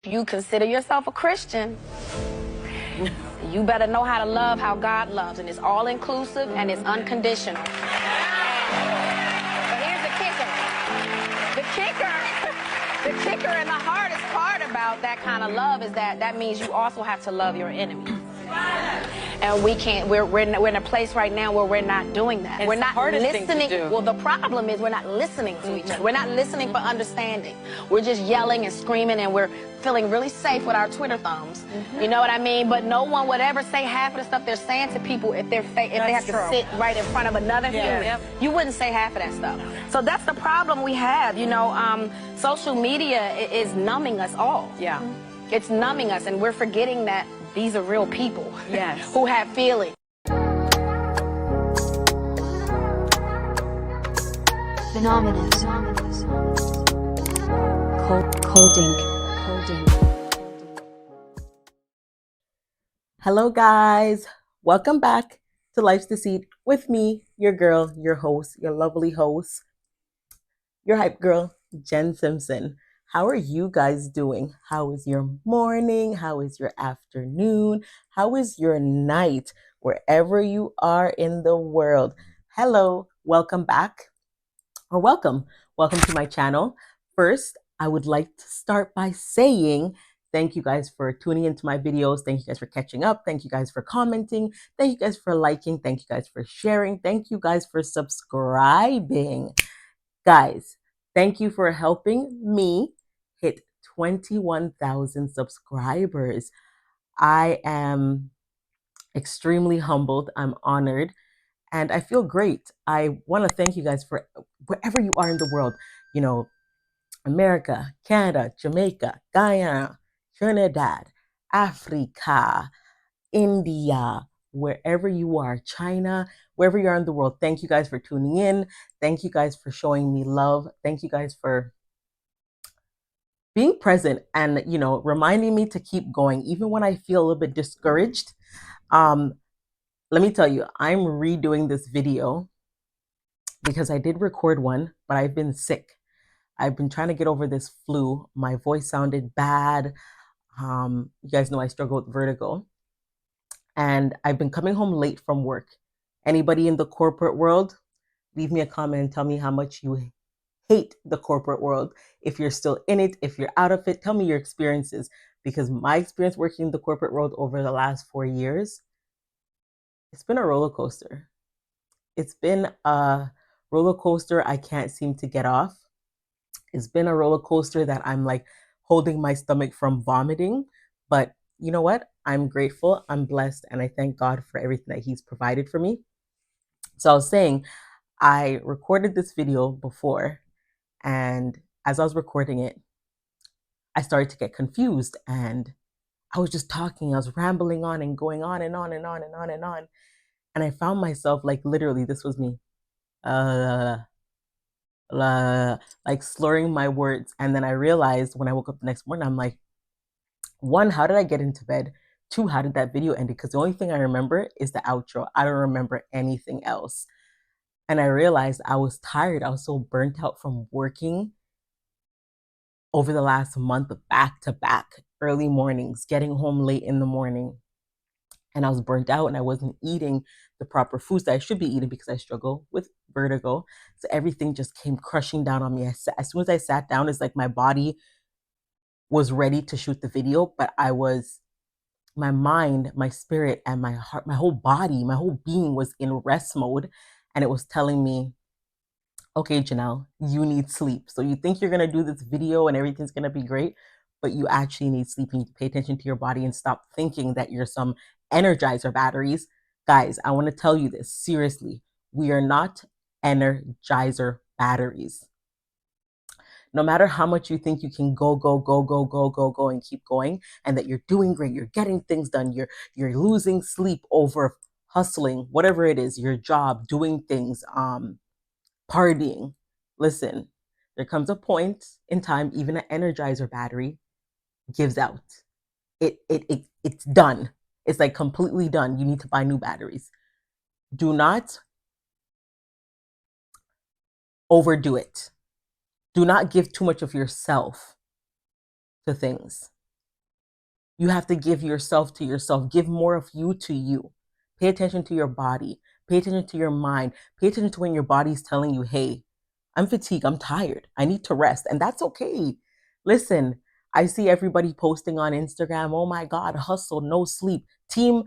If you consider yourself a Christian, you better know how to love how God loves, and it's all inclusive and it's unconditional. But here's the kicker. The kicker and the hardest part about that kind of love is that means you also have to love your enemies. And we can't, we're in a place right now where we're not doing that. We're not listening. Well, the problem is we're not listening to each other. We're not listening for understanding. We're just yelling and screaming, and we're feeling really safe with our Twitter thumbs. You know what I mean? But no one would ever say half of the stuff they're saying to people if they have to sit right in front of another human. You wouldn't say half of that stuff. So that's the problem we have. You know, social media is numbing us all. Yeah. It's numbing us, and we're forgetting that these are real people who have feelings. Phenomenon. Coding. Hello guys, welcome back to Life's Deceit with me, your girl, your host, your lovely host, your hype girl, Jen Simpson. How are you guys doing? How is your morning? How is your afternoon? How is your night? Wherever you are in the world. Hello, welcome back, or welcome to my channel. First, I would like to start by saying thank you guys for tuning into my videos. Thank you guys for catching up. Thank you guys for commenting. Thank you guys for liking. Thank you guys for sharing. Thank you guys for subscribing. Guys, thank you for helping me hit 21,000 subscribers. I am extremely humbled. I'm honored. And I feel great. I want to thank you guys for wherever you are in the world. You know, America, Canada, Jamaica, Guyana, Trinidad, Africa, India, wherever you are, China, wherever you are in the world. Thank you guys for tuning in. Thank you guys for showing me love. Thank you guys for being present and, you know, reminding me to keep going, even when I feel a little bit discouraged. Let me tell you, I'm redoing this video because I did record one, but I've been sick. I've been trying to get over this flu. My voice sounded bad. You guys know I struggle with vertigo. And I've been coming home late from work. Anybody in the corporate world, leave me a comment and tell me how much you hate the corporate world. If you're still in it, if you're out of it, tell me your experiences. Because my experience working in the corporate world over the last 4 years, it's been a roller coaster. It's been a roller coaster I can't seem to get off. It's been a roller coaster that I'm like holding my stomach from vomiting. But you know what? I'm grateful, I'm blessed, and I thank God for everything that He's provided for me. So I was saying, I recorded this video before, and as I was recording it, I started to get confused, and I was just talking, I was rambling on and going on and on and on and on and on. And I found myself like literally, this was me, like slurring my words. And then I realized when I woke up the next morning, I'm like, one, how did I get into bed? Two, how did that video end? Because the only thing I remember is the outro. I don't remember anything else. And I realized I was tired. I was so burnt out from working over the last month, back to back, early mornings, getting home late in the morning. And I was burnt out, and I wasn't eating the proper foods that I should be eating because I struggle with vertigo. So everything just came crushing down on me. As soon as I sat down, it's like my body was ready to shoot the video, but my mind, my spirit, and my heart, my whole body, my whole being was in rest mode. And it was telling me, okay, Janelle, you need sleep. So you think you're going to do this video and everything's going to be great, but you actually need sleep. You need to pay attention to your body and stop thinking that you're some energizer batteries. Guys, I want to tell you this seriously. We are not energizer batteries. No matter how much you think you can go and keep going, and that you're doing great, you're getting things done, you're losing sleep over hustling, whatever it is, your job, doing things, partying. Listen, there comes a point in time, even an energizer battery gives out. It's done. It's like completely done. You need to buy new batteries. Do not overdo it. Do not give too much of yourself to things. You have to give yourself to yourself. Give more of you to you. Pay attention to your body. Pay attention to your mind. Pay attention to when your body's telling you, hey, I'm fatigued. I'm tired. I need to rest. And that's okay. Listen, I see everybody posting on Instagram, oh my God, hustle, no sleep. Team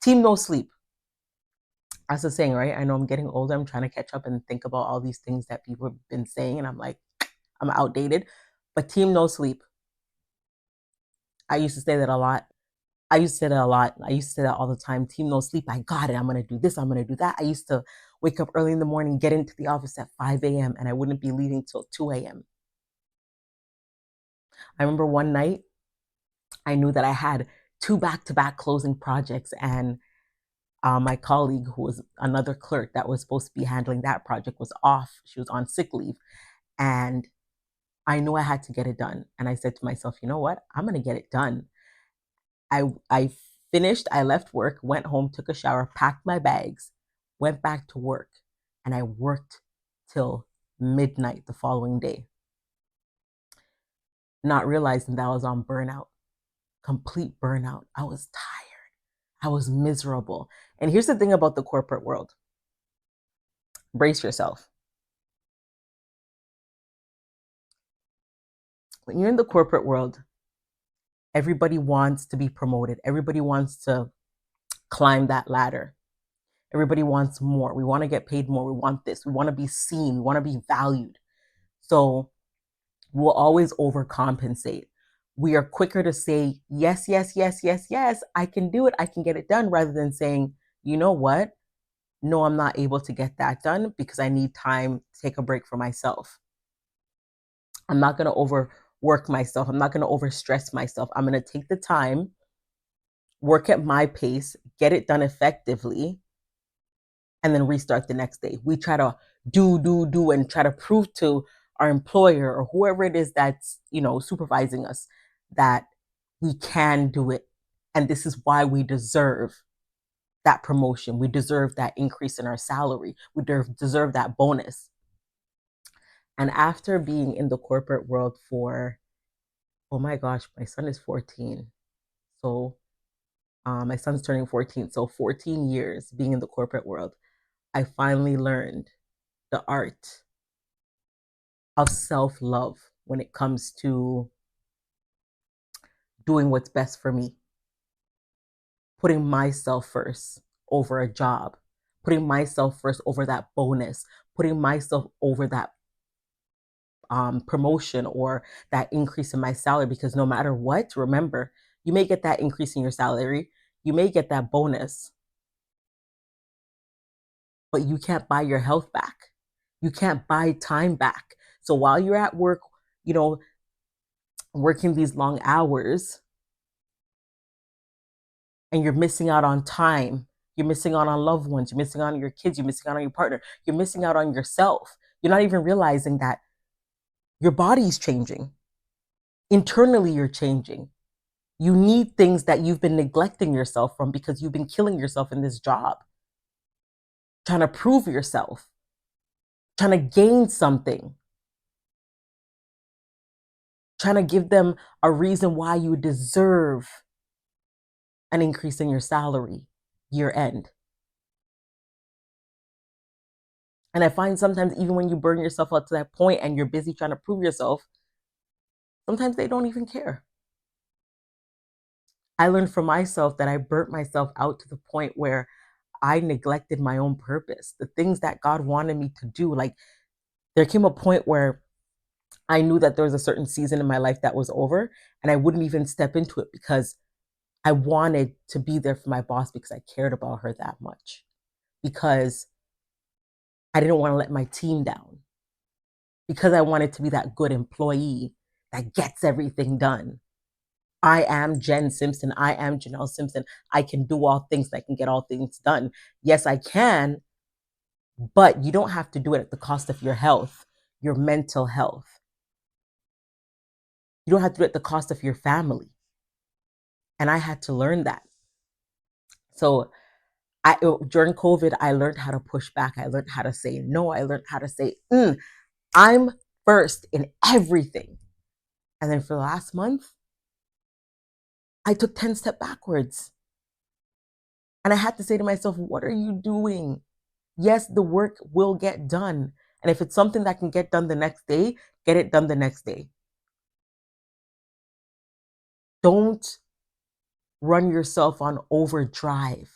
no sleep. That's the saying, right? I know I'm getting older. I'm trying to catch up and think about all these things that people have been saying. And I'm like, I'm outdated. But team no sleep. I used to say that a lot. I used to say that all the time. Team no sleep. I got it. I'm going to do this. I'm going to do that. I used to wake up early in the morning, get into the office at 5 a.m. and I wouldn't be leaving till 2 a.m. I remember one night I knew that I had 2 back-to-back closing projects, and my colleague, who was another clerk that was supposed to be handling that project, was off. She was on sick leave, and I knew I had to get it done. And I said to myself, you know what? I'm going to get it done. I finished, I left work, went home, took a shower, packed my bags, went back to work, and I worked till midnight the following day, not realizing that I was on burnout, complete burnout. I was tired. I was miserable. And here's the thing about the corporate world. Brace yourself. When you're in the corporate world, everybody wants to be promoted. Everybody wants to climb that ladder. Everybody wants more. We want to get paid more. We want this. We want to be seen. We want to be valued. So we'll always overcompensate. We are quicker to say, yes, yes, yes, yes, yes, I can do it. I can get it done, rather than saying, you know what? No, I'm not able to get that done because I need time to take a break for myself. I'm not going to overwork myself. I'm not going to overstress myself. I'm going to take the time, work at my pace, get it done effectively, and then restart the next day. We try to do, and try to prove to our employer or whoever it is that's, supervising us, that we can do it. And this is why we deserve that promotion. We deserve that increase in our salary. We deserve that bonus. And after being in the corporate world for, oh my gosh, my son is 14. So my son's turning 14. So 14 years being in the corporate world, I finally learned the art of self-love when it comes to doing what's best for me, putting myself first over a job, putting myself first over that bonus, putting myself over that promotion or that increase in my salary. Because no matter what, remember, you may get that increase in your salary, you may get that bonus, but you can't buy your health back. You can't buy time back. So while you're at work, working these long hours, and you're missing out on time, you're missing out on loved ones, you're missing out on your kids, you're missing out on your partner, you're missing out on yourself. You're not even realizing that your body's changing. Internally, you're changing. You need things that you've been neglecting yourself from because you've been killing yourself in this job, trying to prove yourself, trying to gain something, trying to give them a reason why you deserve an increase in your salary year end. And I find sometimes, even when you burn yourself out to that point and you're busy trying to prove yourself, sometimes they don't even care. I learned for myself that I burnt myself out to the point where I neglected my own purpose, the things that God wanted me to do. Like, there came a point where I knew that there was a certain season in my life that was over, and I wouldn't even step into it because I wanted to be there for my boss, because I cared about her that much, because I didn't want to let my team down, because I wanted to be that good employee that gets everything done. I am Jen Simpson. I am Janelle Simpson. I can do all things. I can get all things done. Yes, I can, but you don't have to do it at the cost of your health, your mental health. You don't have to do it at the cost of your family. And I had to learn that. So during COVID, I learned how to push back. I learned how to say no. I learned how to say, I'm first in everything. And then for the last month, I took 10 steps backwards. And I had to say to myself, what are you doing? Yes, the work will get done. And if it's something that can get done the next day, get it done the next day. Don't run yourself on overdrive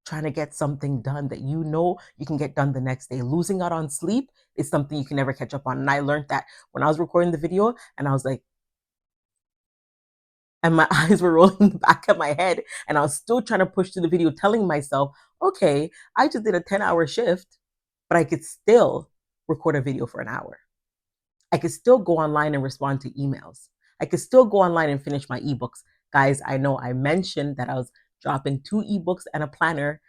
trying to get something done that you know you can get done the next day. Losing out on sleep is something you can never catch up on. And I learned that when I was recording the video, and I was like, and my eyes were rolling in the back of my head, and I was still trying to push through the video, telling myself, okay, I just did a 10-hour shift, but I could still record a video for an hour. I could still go online and respond to emails. I could still go online and finish my ebooks. Guys, I know I mentioned that I was dropping 2 ebooks and a planner,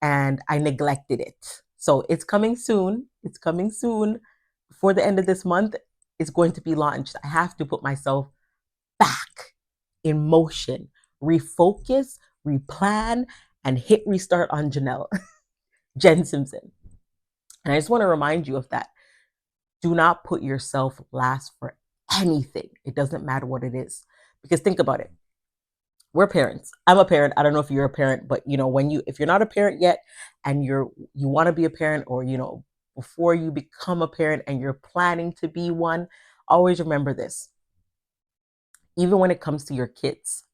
and I neglected it. So it's coming soon. It's coming soon. Before the end of this month, it's going to be launched. I have to put myself back in motion, refocus, replan, and hit restart on Jen Simpson. And I just want to remind you of that. Do not put yourself last for anything. It doesn't matter what it is. Because think about it. We're parents. I'm a parent. I don't know if you're a parent, but if you're not a parent yet and you want to be a parent, or before you become a parent and you're planning to be one, always remember this. Even when it comes to your kids,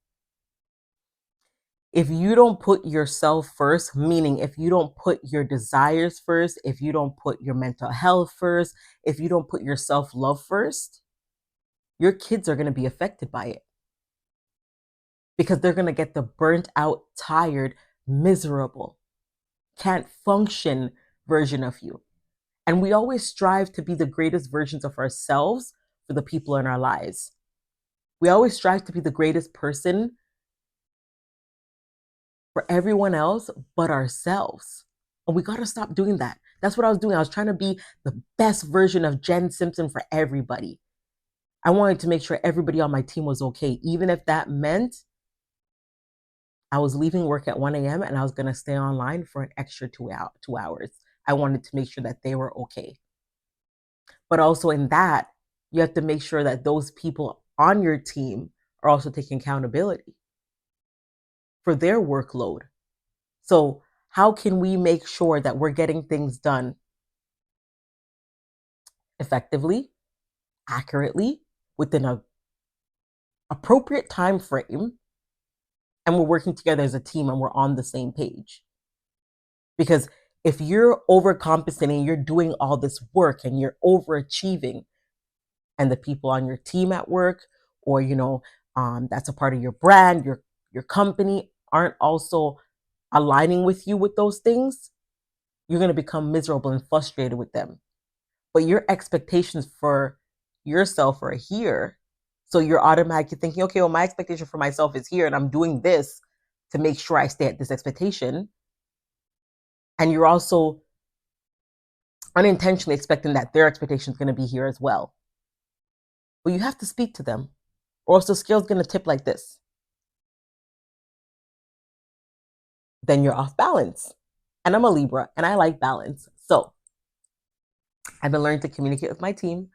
if you don't put yourself first, meaning if you don't put your desires first, if you don't put your mental health first, if you don't put your self-love first, your kids are going to be affected by it. Because they're going to get the burnt out, tired, miserable, can't function version of you. And we always strive to be the greatest versions of ourselves for the people in our lives. We always strive to be the greatest person for everyone else but ourselves. And we got to stop doing that. That's what I was doing. I was trying to be the best version of Jen Simpson for everybody. I wanted to make sure everybody on my team was okay, even if that meant I was leaving work at 1 a.m. and I was going to stay online for an extra 2 hours. I wanted to make sure that they were okay. But also in that, you have to make sure that those people on your team are also taking accountability for their workload. So how can we make sure that we're getting things done effectively, accurately, within an appropriate time frame, and we're working together as a team and we're on the same page? Because if you're overcompensating, you're doing all this work and you're overachieving, and the people on your team at work, or that's a part of your brand, your company, aren't also aligning with you with those things, you're going to become miserable and frustrated with them. But your expectations for yourself are here. So you're automatically thinking, okay, well, my expectation for myself is here, and I'm doing this to make sure I stay at this expectation. And you're also unintentionally expecting that their expectation is going to be here as well. But you have to speak to them, or else the scale's going to tip like this. Then you're off balance. And I'm a Libra, and I like balance. So I've been learning to communicate with my team.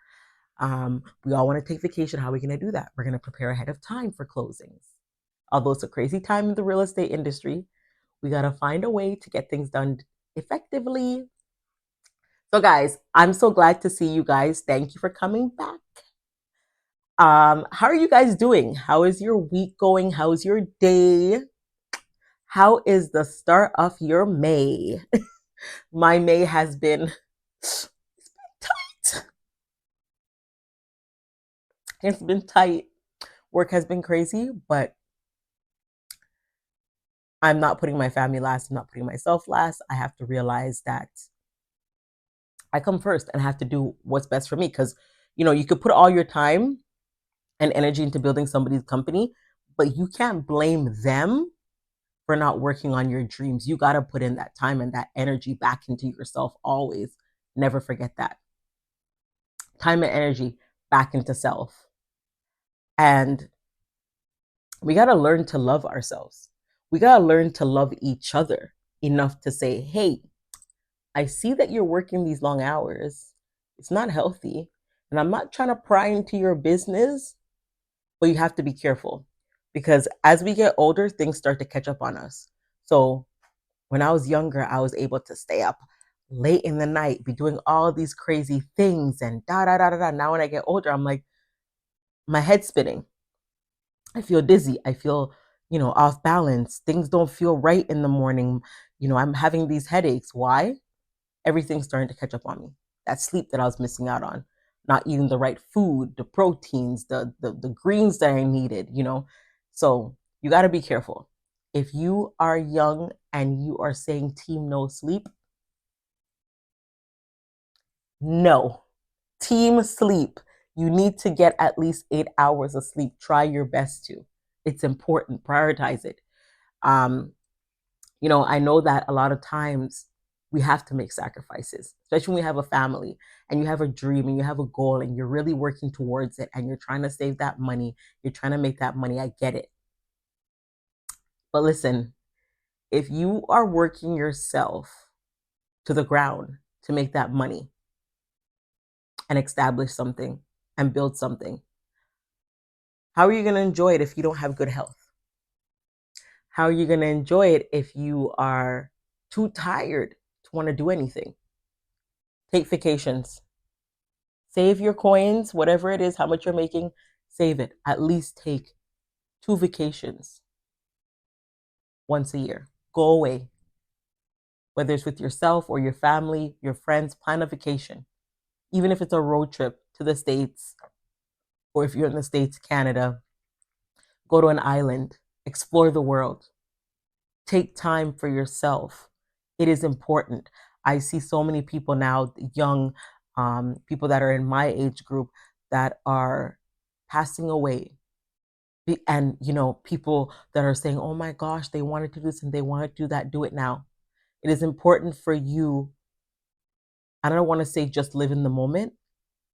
We all want to take vacation. How are we going to do that? We're going to prepare ahead of time for closings. Although it's a crazy time in the real estate industry, we got to find a way to get things done effectively. So guys, I'm so glad to see you guys. Thank you for coming back. How are you guys doing? How is your week going? How is your day? How is the start of your May? My May has been tight. It's been tight. Work has been crazy, but I'm not putting my family last. I'm not putting myself last. I have to realize that I come first and I have to do what's best for me. Because, you could put all your time and energy into building somebody's company, but you can't blame them for not working on your dreams. You got to put in that time and that energy back into yourself always. Never forget that. Time and energy back into self. And we got to learn to love ourselves. We got to learn to love each other enough to say, hey, I see that you're working these long hours. It's not healthy. And I'm not trying to pry into your business, but you have to be careful. because as we get older, things start to catch up on us. So when I was younger, I was able to stay up late in the night, be doing all these crazy things and da da da da da. Now when I get older, I'm like, my head's spinning. I feel dizzy. I feel, off balance. Things don't feel right in the morning. I'm having these headaches. Why? Everything's starting to catch up on me. That sleep that I was missing out on, not eating the right food, the proteins, the greens that I needed, So you got to be careful. If you are young and you are saying team no sleep, no. Team sleep. You need to get at least 8 hours of sleep. Try your best to. It's important. Prioritize it. I know that a lot of times we have to make sacrifices, especially when we have a family and you have a dream and you have a goal and you're really working towards it and you're trying to save that money. You're trying to make that money. I get it. But listen, if you are working yourself to the ground to make that money and establish something and build something, how are you going to enjoy it if you don't have good health? How are you going to enjoy it if you are too tired to want to do anything? Take vacations. Save your coins, whatever it is, how much you're making, save it. At least take 2 vacations once a year. Go away. Whether it's with yourself or your family, your friends, plan a vacation. Even if it's a road trip to the States, or if you're in the States, Canada, go to an island, explore the world. Take time for yourself. It is important. I see so many people now, young people that are in my age group, that are passing away. And, people that are saying, oh my gosh, they wanted to do this and they want to do that, do it now. It is important for you. I don't want to say just live in the moment,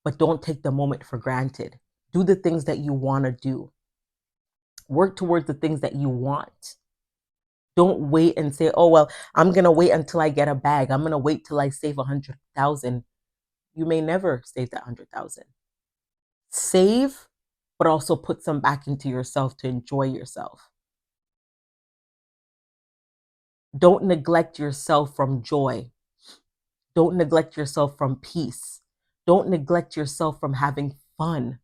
but don't take the moment for granted. Do the things that you want to do. Work towards the things that you want. Don't wait and say, oh, well, I'm going to wait until I get a bag. I'm going to wait till I save 100,000. You may never save that 100,000. Save, but also put some back into yourself to enjoy yourself. Don't neglect yourself from joy. Don't neglect yourself from peace. Don't neglect yourself from having fun.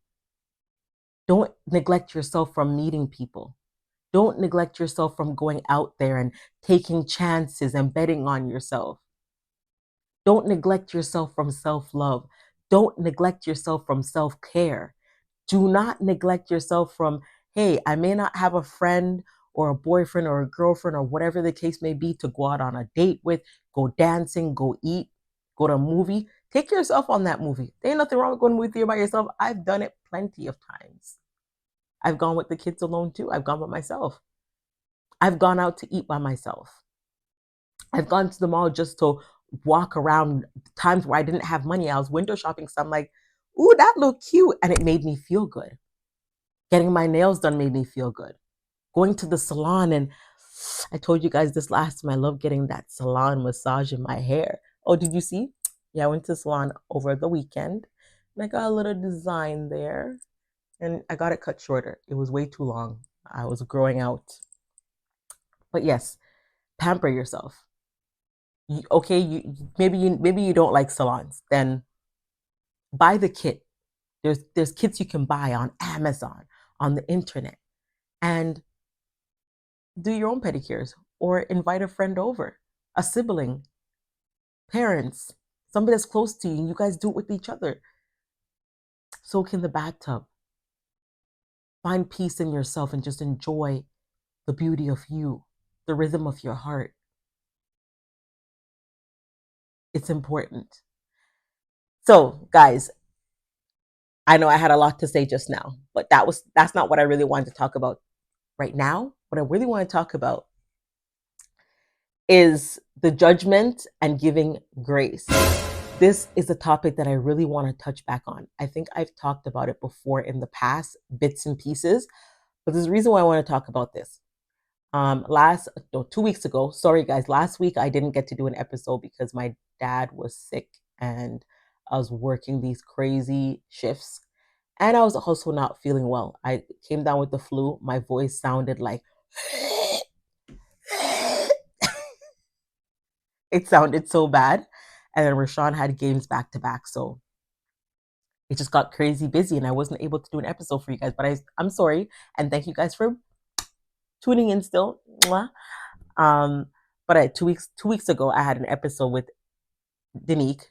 Don't neglect yourself from meeting people. Don't neglect yourself from going out there and taking chances and betting on yourself. Don't neglect yourself from self-love. Don't neglect yourself from self-care. Do not neglect yourself from, hey, I may not have a friend or a boyfriend or a girlfriend or whatever the case may be to go out on a date with, go dancing, go eat, go to a movie. Take yourself on that movie. There ain't nothing wrong with going to a movie theater by yourself. I've done it plenty of times. I've gone with the kids alone too. I've gone with myself. I've gone out to eat by myself. I've gone to the mall just to walk around. Times where I didn't have money, I was window shopping. So I'm like, ooh, that looked cute. And it made me feel good. Getting my nails done made me feel good. Going to the salon, and I told you guys this last time, I love getting that salon massage in my hair. Oh, did you see? Yeah, I went to the salon over the weekend and I got a little design there and I got it cut shorter. It was way too long. I was growing out. But yes, pamper yourself. Okay, maybe you don't like salons. Then buy the kit. There's kits you can buy on Amazon, on the internet, and do your own pedicures or invite a friend over, a sibling, parents, somebody that's close to you, and you guys do it with each other. Soak in the bathtub. Find peace in yourself and just enjoy the beauty of you, the rhythm of your heart. It's important. So, guys, I know I had a lot to say just now, but that's not what I really wanted to talk about right now. What I really want to talk about is the judgment and giving grace. This is a topic that I really want to touch back on. I think I've talked about it before in the past, bits and pieces, but there's a reason why I want to talk about this. 2 weeks ago, sorry guys, last week I didn't get to do an episode because my dad was sick and I was working these crazy shifts. And I was also not feeling well. I came down with the flu. My voice sounded like it sounded so bad. And then Rashawn had games back to back. So it just got crazy busy and I wasn't able to do an episode for you guys. But I'm sorry. And thank you guys for tuning in still. Mwah. But 2 weeks ago, I had an episode with Danique,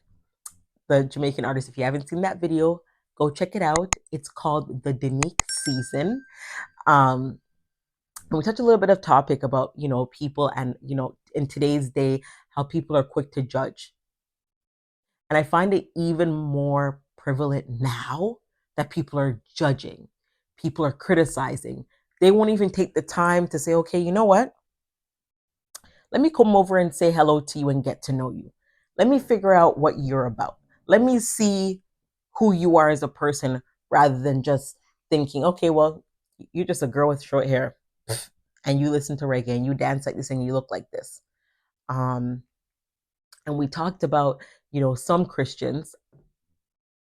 the Jamaican artist. If you haven't seen that video, go check it out. It's called the Danique Season. And we touched a little bit of topic about, people and, in today's day, how people are quick to judge. And I find it even more prevalent now that people are judging, people are criticizing. They won't even take the time to say, okay, you know what? Let me come over and say hello to you and get to know you. Let me figure out what you're about. Let me see who you are as a person rather than just thinking, okay, well, you're just a girl with short hair and you listen to reggae and you dance like this and you look like this. And we talked about, some Christians.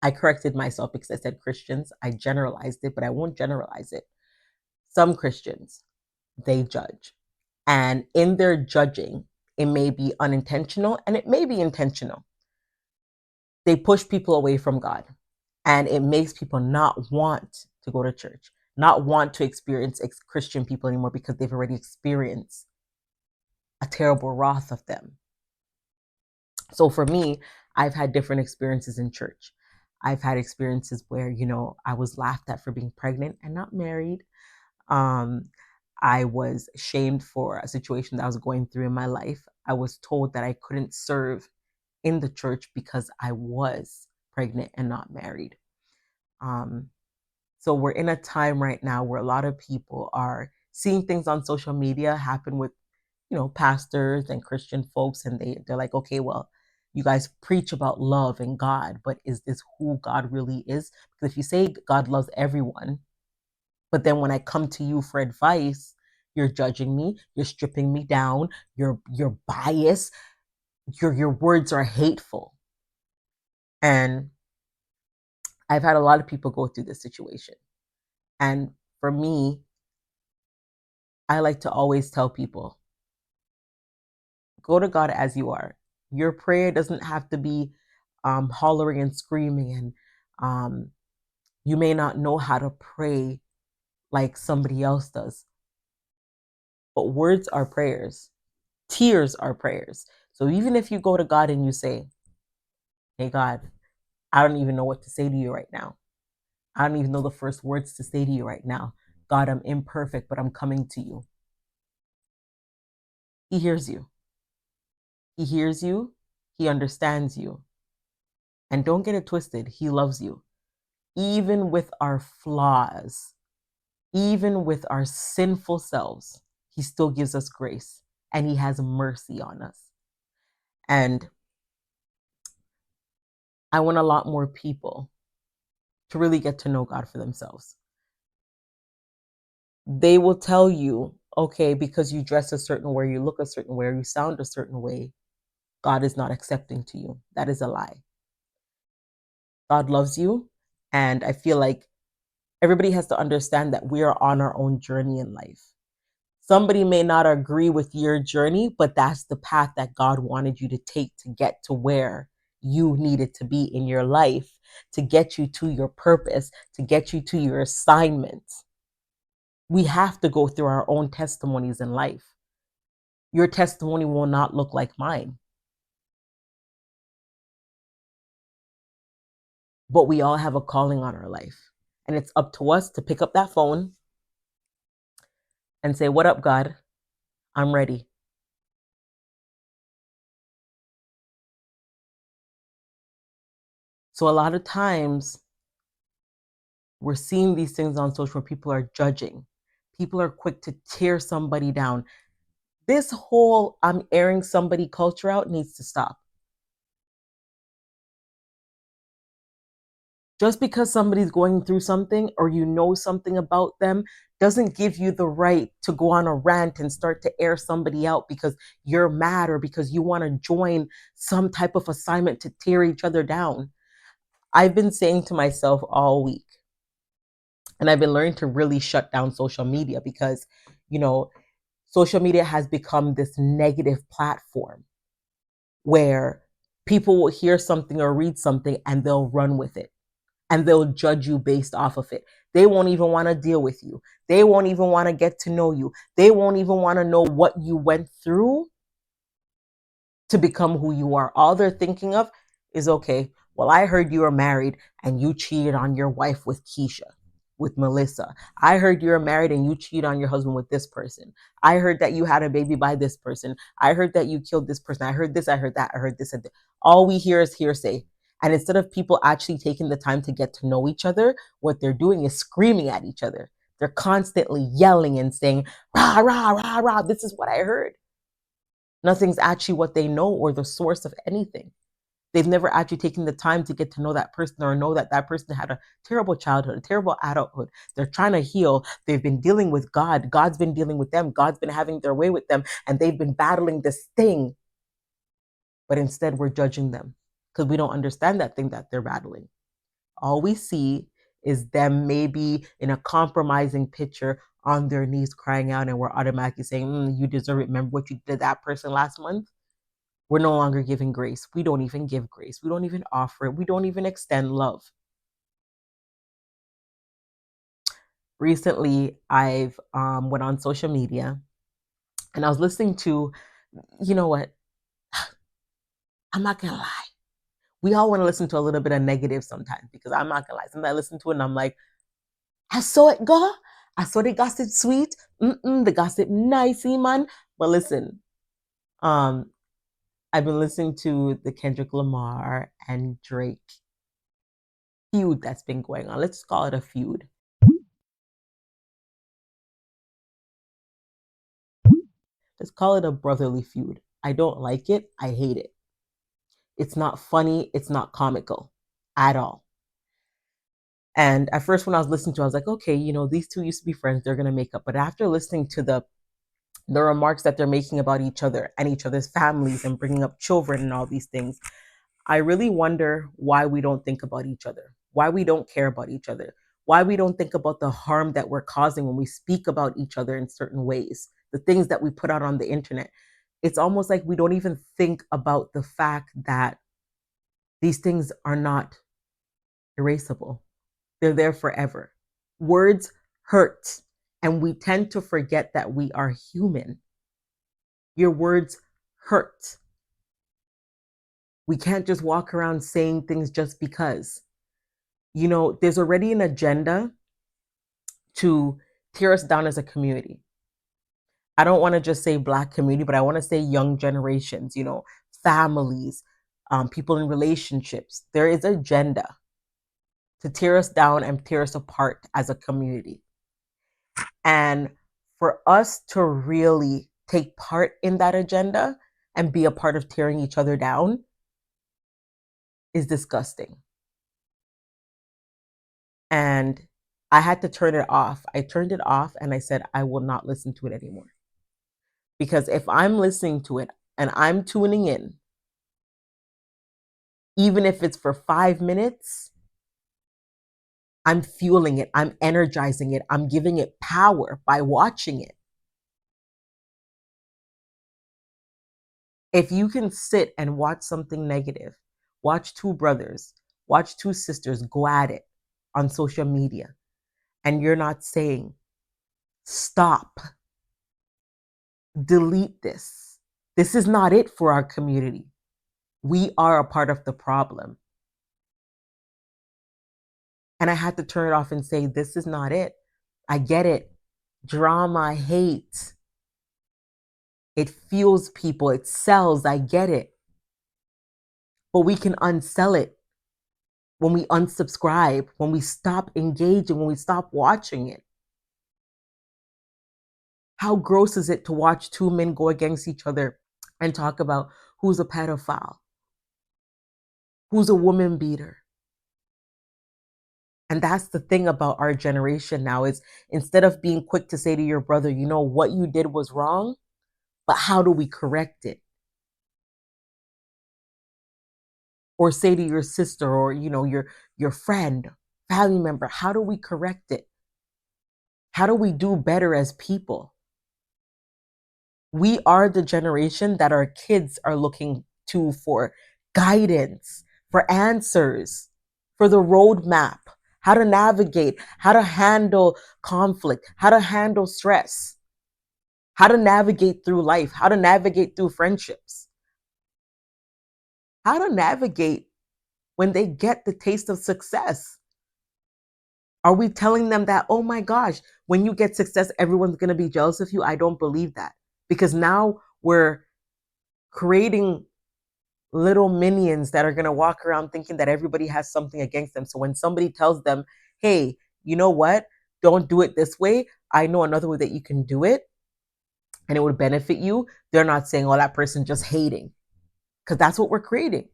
I corrected myself because I said Christians. I generalized it, but I won't generalize it. Some Christians, they judge. And in their judging, it may be unintentional and it may be intentional. They push people away from God. And it makes people not want to go to church, not want to experience Christian people anymore because they've already experienced a terrible wrath of them. So for me, I've had different experiences in church. I've had experiences where, I was laughed at for being pregnant and not married. I was shamed for a situation that I was going through in my life. I was told that I couldn't serve in the church because I was pregnant and not married. So we're in a time right now where a lot of people are seeing things on social media happen with, pastors and Christian folks, and they're like, okay, well, you guys preach about love and God, but is this who God really is? Because if you say God loves everyone, but then when I come to you for advice, you're judging me, you're stripping me down, you're biased, your words are hateful. And I've had a lot of people go through this situation. And for me, I like to always tell people, go to God as you are. Your prayer doesn't have to be hollering and screaming, and you may not know how to pray like somebody else does. But words are prayers. Tears are prayers. So even if you go to God and you say, hey, God, I don't even know what to say to you right now. I don't even know the first words to say to you right now. God, I'm imperfect, but I'm coming to you. He hears you. He hears you. He understands you. And don't get it twisted. He loves you. Even with our flaws, even with our sinful selves, he still gives us grace and he has mercy on us. And I want a lot more people to really get to know God for themselves. They will tell you, okay, because you dress a certain way, you look a certain way, or you sound a certain way, God is not accepting to you. That is a lie. God loves you. And I feel like everybody has to understand that we are on our own journey in life. Somebody may not agree with your journey, but that's the path that God wanted you to take to get to where you needed to be in your life, to get you to your purpose, to get you to your assignment. We have to go through our own testimonies in life. Your testimony will not look like mine. But we all have a calling on our life. And it's up to us to pick up that phone and say, what up, God? I'm ready. So a lot of times we're seeing these things on social where people are judging. People are quick to tear somebody down. This whole I'm airing somebody culture out needs to stop. Just because somebody's going through something or you know something about them doesn't give you the right to go on a rant and start to air somebody out because you're mad or because you want to join some type of assignment to tear each other down. I've been saying to myself all week, And I've been learning to really shut down social media because, you know, social media has become this negative platform where people will hear something or read something and they'll run with it and they'll judge you based off of it. They won't even want to deal with you. They won't even want to get to know you. They won't even want to know what you went through to become who you are. All they're thinking of is, okay, well, I heard you were married and you cheated on your wife with Keisha, with Melissa. I heard you were married and you cheated on your husband with this person. I heard that you had a baby by this person. I heard that you killed this person. I heard this, I heard that, I heard this. And all we hear is hearsay. And instead of people actually taking the time to get to know each other, what they're doing is screaming at each other. They're constantly yelling and saying, rah, rah, rah, rah, this is what I heard. Nothing's actually what they know or the source of anything. They've never actually taken the time to get to know that person or know that that person had a terrible childhood, a terrible adulthood. They're trying to heal. They've been dealing with God. God's been dealing with them. God's been having their way with them. And they've been battling this thing. But instead, we're judging them because we don't understand that thing that they're battling. All we see is them maybe in a compromising picture on their knees crying out, and we're automatically saying, you deserve it. Remember what you did to that person last month? We're no longer giving grace. We don't even give grace. We don't even offer it. We don't even extend love. Recently, I've went on social media and I was listening to, you know what? I'm not gonna lie. We all want to listen to a little bit of negative sometimes because I'm not gonna lie. Sometimes I listen to it and I'm like, I saw it go. I saw the gossip sweet. The gossip nicey, man. But listen, I've been listening to the Kendrick Lamar and Drake feud that's been going on. Let's call it a feud. Let's call it a brotherly feud. I don't like it. I hate it. It's not funny. It's not comical at all. And at first, when I was listening to it, I was like, okay, these two used to be friends. They're going to make up. But after listening to the remarks that they're making about each other and each other's families and bringing up children and all these things, I really wonder why we don't think about each other, why we don't care about each other, why we don't think about the harm that we're causing when we speak about each other in certain ways, the things that we put out on the internet. It's almost like we don't even think about the fact that these things are not erasable. They're there forever. Words hurt, and we tend to forget that we are human. Your words hurt. We can't just walk around saying things just because. There's already an agenda to tear us down as a community. I don't want to just say Black community, but I want to say young generations, families, people in relationships. There is an agenda to tear us down and tear us apart as a community. And for us to really take part in that agenda and be a part of tearing each other down is disgusting. And I had to turn it off. I turned it off and I said, I will not listen to it anymore. Because if I'm listening to it and I'm tuning in, even if it's for 5 minutes, I'm fueling it, I'm energizing it, I'm giving it power by watching it. If you can sit and watch something negative, watch two brothers, watch two sisters go at it on social media, and you're not saying, stop, delete this. This is not it for our community. We are a part of the problem. And I had to turn it off and say, this is not it. I get it. Drama, hate. It fuels people. It sells. I get it. But we can unsell it when we unsubscribe, when we stop engaging, when we stop watching it. How gross is it to watch two men go against each other and talk about who's a pedophile, who's a woman beater? And that's the thing about our generation now is instead of being quick to say to your brother, what you did was wrong, but how do we correct it? Or say to your sister or, your friend, family member, how do we correct it? How do we do better as people? We are the generation that our kids are looking to for guidance, for answers, for the roadmap, how to navigate, how to handle conflict, how to handle stress, how to navigate through life, how to navigate through friendships, how to navigate when they get the taste of success. Are we telling them that, oh my gosh, when you get success, everyone's going to be jealous of you? I don't believe that, because now we're creating little minions that are going to walk around thinking that everybody has something against them. So when somebody tells them, hey, you know what? Don't do it this way. I know another way that you can do it and it would benefit you. They're not saying, oh, that person just hating, because that's what we're creating.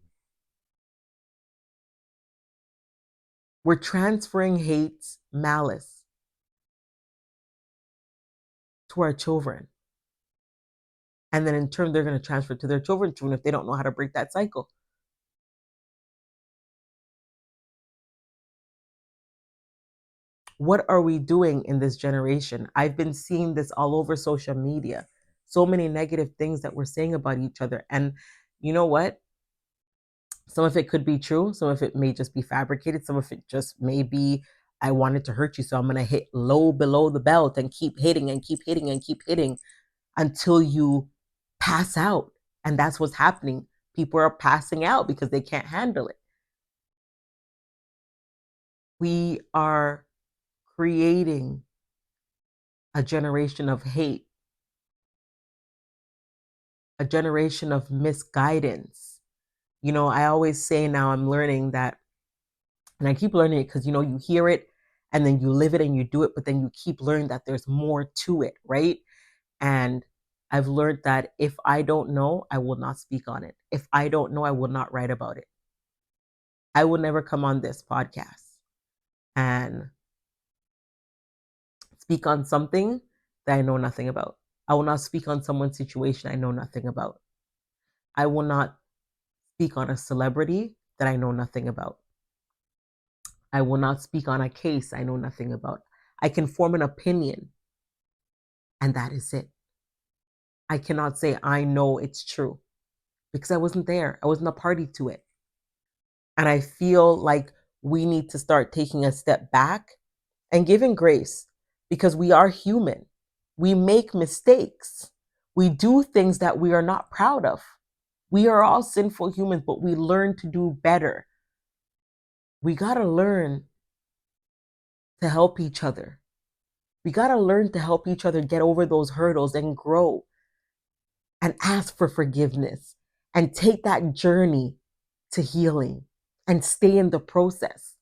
We're transferring hate, malice to our children. And then in turn, they're going to transfer it to their children's children if they don't know how to break that cycle. What are we doing in this generation? I've been seeing this all over social media. So many negative things that we're saying about each other. And you know what? Some of it could be true. Some of it may just be fabricated. Some of it just may be, I wanted to hurt you, so I'm going to hit low below the belt and keep hitting and keep hitting and keep hitting until you pass out. And that's what's happening. People are passing out because they can't handle it. We are creating a generation of hate, a generation of misguidance. You know, I always say now I'm learning that, and I keep learning it because, you know, you hear it and then you live it and you do it, but then you keep learning that there's more to it, right? And I've learned that if I don't know, I will not speak on it. If I don't know, I will not write about it. I will never come on this podcast and speak on something that I know nothing about. I will not speak on someone's situation I know nothing about. I will not speak on a celebrity that I know nothing about. I will not speak on a case I know nothing about. I can form an opinion, and that is it. I cannot say I know it's true because I wasn't there. I wasn't a party to it. And I feel like we need to start taking a step back and giving grace, because we are human. We make mistakes. We do things that we are not proud of. We are all sinful humans, but we learn to do better. We got to learn to help each other. We got to learn to help each other get over those hurdles and grow and ask for forgiveness and take that journey to healing and stay in the process.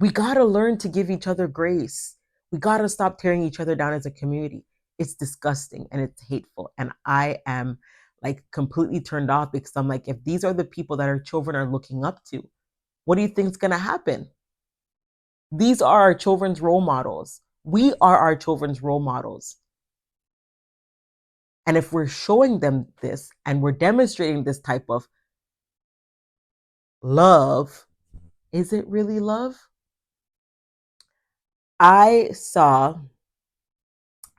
We got to learn to give each other grace. We got to stop tearing each other down as a community. It's disgusting and it's hateful. And I am like completely turned off, because I'm like, if these are the people that our children are looking up to, what do you think is going to happen? These are our children's role models. We are our children's role models. And if we're showing them this and we're demonstrating this type of love, is it really love? I saw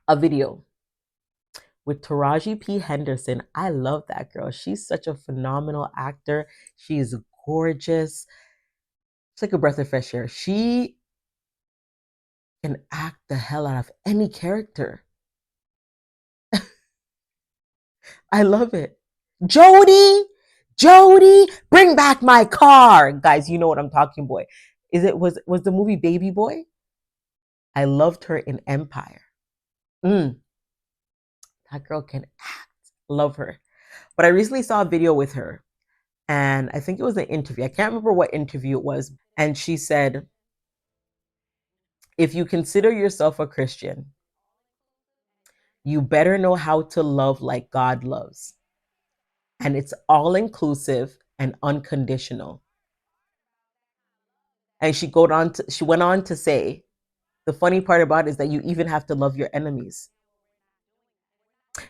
a video with Taraji P. Henson. I love that girl. She's such a phenomenal actor. She's gorgeous. It's like a breath of fresh air. She can act the hell out of any character. I love it. Jodie, bring back my car. Guys, you know what I'm talking about. Was the movie Baby Boy? I loved her in Empire. That girl can act. Love her. But I recently saw a video with her, and I think it was an interview. I can't remember what interview it was. And she said, if you consider yourself a Christian, you better know how to love like God loves. And it's all inclusive and unconditional. And she went on to say, the funny part about it is that you even have to love your enemies.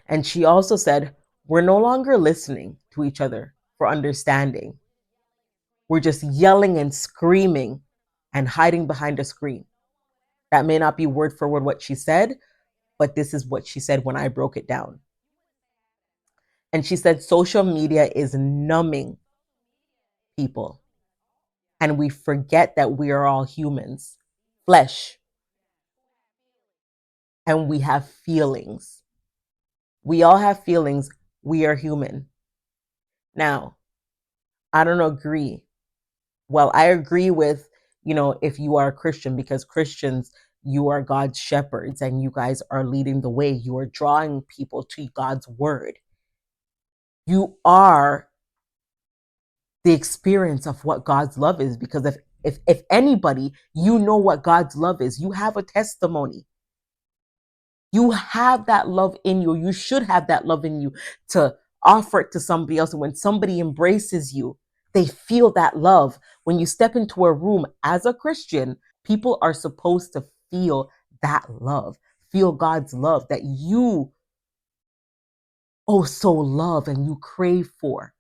And she also said, we're no longer listening to each other for understanding. We're just yelling and screaming and hiding behind a screen. That may not be word for word what she said, but this is what she said when I broke it down. And she said social media is numbing people. And we forget that we are all humans, flesh, and we have feelings. We all have feelings. We are human. Now, I don't agree. Well, I agree with, if you are a Christian, because Christians, you are God's shepherds and you guys are leading the way. You are drawing people to God's word. You are the experience of what God's love is, because if anybody, you know what God's love is. You have a testimony. You have that love in you. You should have that love in you to offer it to somebody else. And when somebody embraces you, they feel that love. When you step into a room as a Christian, people are supposed to feel that love, feel God's love that you so love and you crave for.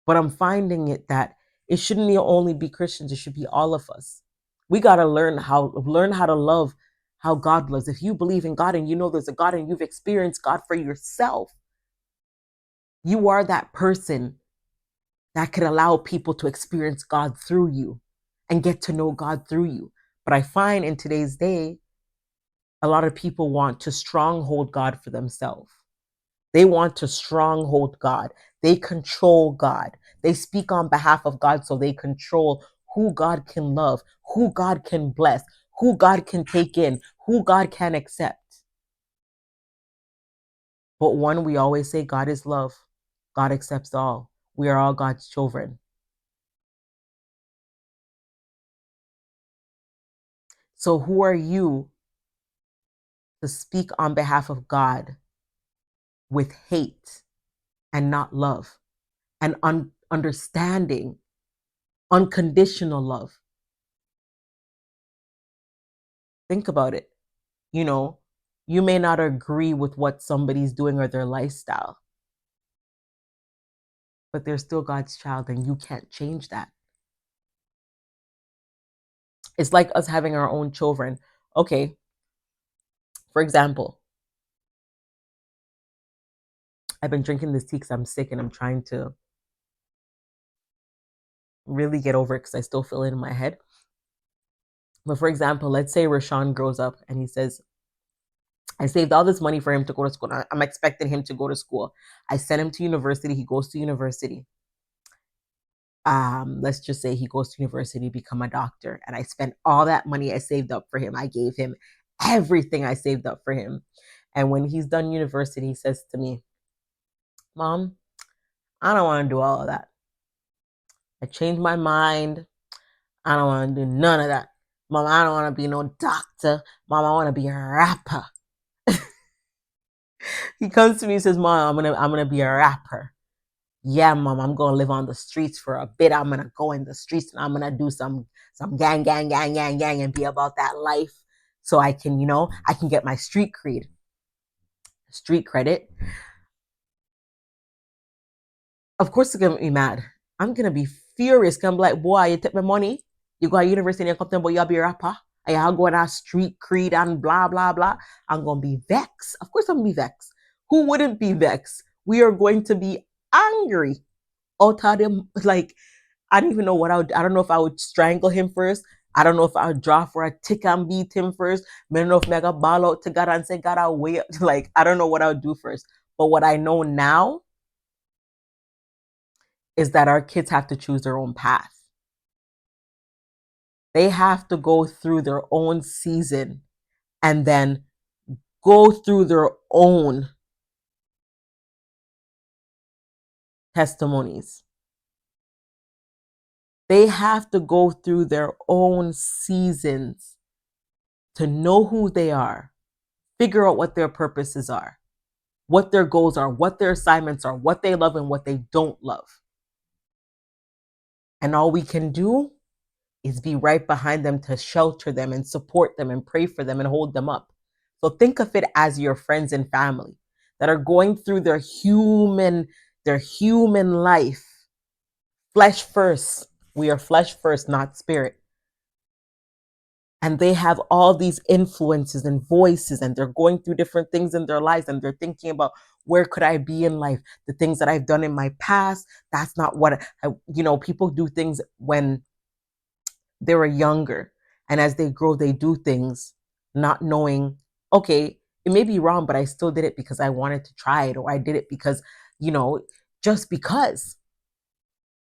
But I'm finding it that it shouldn't only be Christians. It should be all of us. We got to learn how to love how God loves. If you believe in God and you know there's a God and you've experienced God for yourself, you are that person that could allow people to experience God through you and get to know God through you. But I find in today's day, a lot of people want to stronghold God for themselves. They want to stronghold God. They control God. They speak on behalf of God, so they control who God can love, who God can bless, who God can take in, who God can accept. But one, we always say God is love. God accepts all. We are all God's children. So who are you to speak on behalf of God with hate and not love and understanding, unconditional love? Think about it. You may not agree with what somebody's doing or their lifestyle, but they're still God's child and you can't change that. It's like us having our own children. Okay, for example, I've been drinking this tea because I'm sick and I'm trying to really get over it because I still feel it in my head. But for example, let's say Rashawn grows up and he says, I saved all this money for him to go to school. I'm expecting him to go to school. I sent him to university. He goes to university. Let's just say he goes to university, become a doctor, and I spent all that money I saved up for him. I gave him everything I saved up for him. And when he's done university, he says to me, Mom, I don't want to do all of that. I changed my mind. I don't want to do none of that. Mom, I don't want to be no doctor. Mom, I want to be a rapper. He comes to me and says, Mom, I'm gonna be a rapper. Yeah, Mom, I'm gonna live on the streets for a bit. I'm gonna go in the streets and I'm gonna do some gang and be about that life. So I can, I can get my street credit. Of course, it's gonna be mad. I'm gonna be furious. I'm like, boy, you take my money, you go to university and you come to me, but you'll be a rapper. And you'll go on that street creed and blah, blah, blah. I'm gonna be vexed. Of course, I'm gonna be vexed. Who wouldn't be vexed? We are going to be angry. Out of them, like, I don't even know what I don't know if I would strangle him first. I don't know if I would draw for a tick and beat him first. I don't know if I got ball out to God and say, God, I'll wait. Like, I don't know what I would do first. But what I know now is that our kids have to choose their own path. They have to go through their own season and then go through their own testimonies. They have to go through their own seasons to know who they are, figure out what their purposes are, what their goals are, what their assignments are, what they love and what they don't love. And all we can do is be right behind them to shelter them and support them and pray for them and hold them up. So think of it as your friends and family that are going through their human life. Flesh first. We are flesh first, not spirit. and they have all these influences and voices, and they're going through different things in their lives, and they're thinking about, where could I be in life? The things that I've done in my past, that's not what people do things when they were younger, and as they grow, they do things not knowing, okay, it may be wrong, but I still did it because I wanted to try it, or I did it because, just because.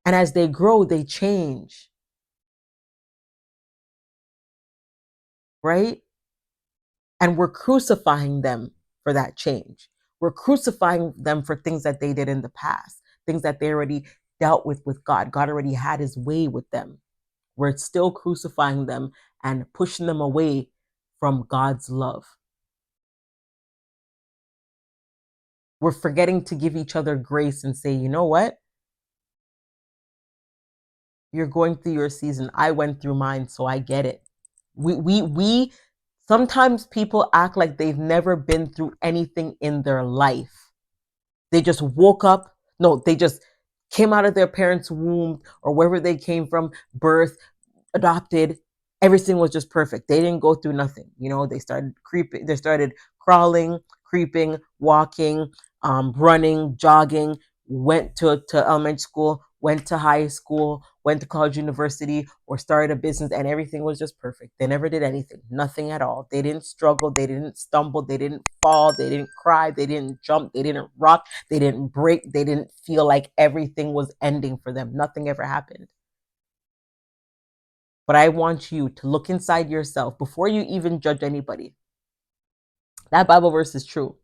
And as they grow, they change, right? And we're crucifying them for that change. We're crucifying them for things that they did in the past, things that they already dealt with God. God already had his way with them. We're still crucifying them and pushing them away from God's love. We're forgetting to give each other grace and say, you know what? You're going through your season. I went through mine, so I get it. We sometimes people act like they've never been through anything in their life. They just woke up. No, they just came out of their parents' womb or wherever they came from, birth, adopted. Everything was just perfect. They didn't go through nothing. They started creeping. They started crawling, creeping, walking, running, jogging, went to elementary school, went to high school, went to college, university, or started a business, and everything was just perfect. They never did anything, nothing at all. They didn't struggle, they didn't stumble, they didn't fall, they didn't cry, they didn't jump, they didn't rock, they didn't break, they didn't feel like everything was ending for them. Nothing ever happened. But I want you to look inside yourself before you even judge anybody. That Bible verse is true.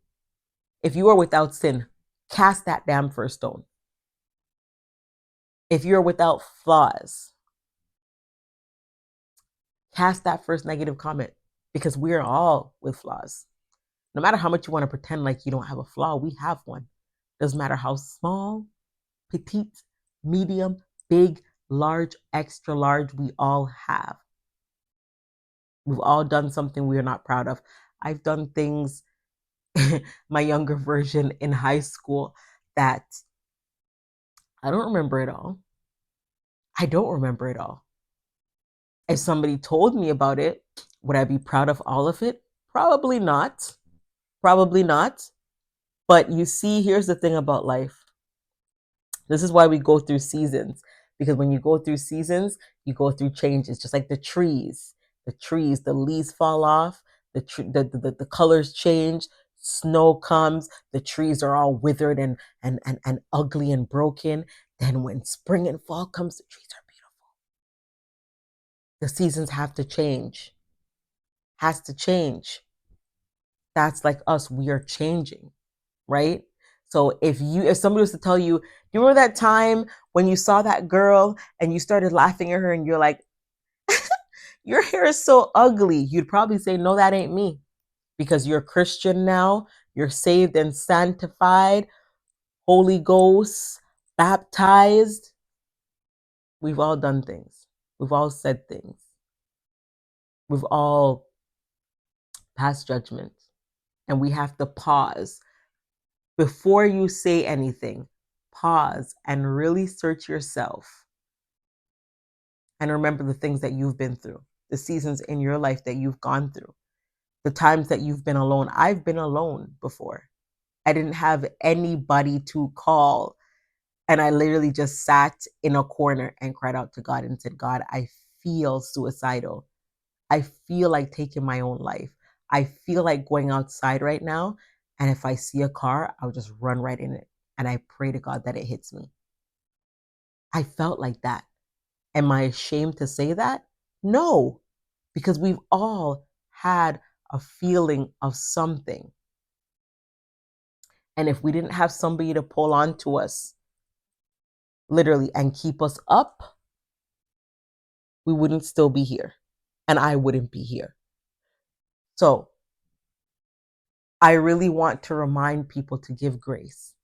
If you are without sin, cast that damn first stone. If you're without flaws, cast that first negative comment, because we're all with flaws. No matter how much you want to pretend like you don't have a flaw, we have one. Doesn't matter how small, petite, medium, big, large, extra large, we all have. We've all done something we are not proud of. I've done things, my younger version in high school, that I don't remember it all. I don't remember it all. If somebody told me about it, would I be proud of all of it? Probably not. Probably not. But you see, here's the thing about life. This is why we go through seasons. Because when you go through seasons, you go through changes, just like the trees. The leaves fall off, the colors change, snow comes, the trees are all withered and ugly and broken. Then when spring and fall comes, the trees are beautiful. The seasons have to change. Has to change. That's like us. We are changing, right? So if somebody was to tell you, do you remember that time when you saw that girl and you started laughing at her and you're like, your hair is so ugly, you'd probably say, no, that ain't me. Because you're Christian now, you're saved and sanctified, Holy Ghost, baptized. We've all done things. We've all said things. We've all passed judgment. And we have to pause. Before you say anything, pause and really search yourself. And remember the things that you've been through, the seasons in your life that you've gone through, the times that you've been alone. I've been alone before. I didn't have anybody to call. And I literally just sat in a corner and cried out to God and said, God, I feel suicidal. I feel like taking my own life. I feel like going outside right now. And if I see a car, I'll just run right in it. And I pray to God that it hits me. I felt like that. Am I ashamed to say that? No, because we've all had a feeling of something. And if we didn't have somebody to pull on to us, literally, and keep us up, we wouldn't still be here. And I wouldn't be here. So I really want to remind people to give grace.